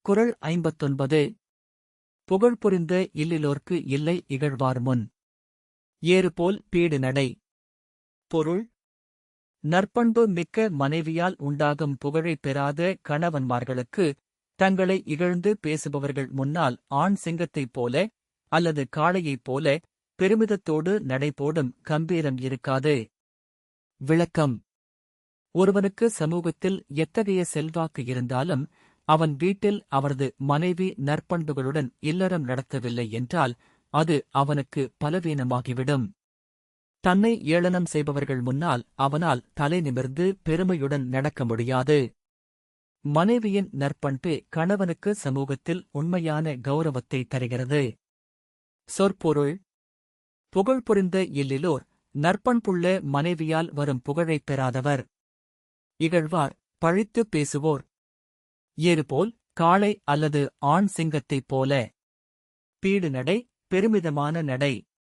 குறள் 59. புகழ் புரிந்த இல்லிலோர்க்கு இல்லை இகழ்வார் முன். ஏறுபோல் பீடு நடை. பொருள்: நற்பண்பு மிக்க மனைவியால் உண்டாகும் புகழைப் பெறாத கணவன்மார்களுக்கு தங்களை இகழ்ந்து பேசுபவர்கள் முன்னால் ஆண் சிங்கத்தைப் போல அல்லது காளையைப் போல பெருமிதத்தோடு நடைபோடும் கம்பீரம் இருக்காது. விளக்கம்: ஒருவனுக்கு சமூகத்தில் எத்தகைய செல்வாக்கு இருந்தாலும் அவன் வீட்டில் அவரது மனைவி நற்பண்புகளுடன் இல்லறம் நடத்தவில்லை என்றால் அது அவனுக்கு பலவீனமாகிவிடும். தன்னை ஏளனம் செய்பவர்கள் முன்னால் அவனால் தலை நிமிர்ந்து பெருமையுடன் நடக்க முடியாது. மனைவியின் நற்பண்பே கணவனுக்கு சமூகத்தில் உண்மையான கௌரவத்தை தருகிறது. சொற்பொருள்: புகழ் புரிந்த இல்லிலோர் நற்பண்புள்ள மனைவியால் வரும் புகழைப் பெறாதவர். இகழ்வார் பழித்துப் பேசுவோர். ஏறுபோல் காளை அல்லது ஆண் சிங்கத்தைப் போல. பீடு நடை பெருமிதமான நடை.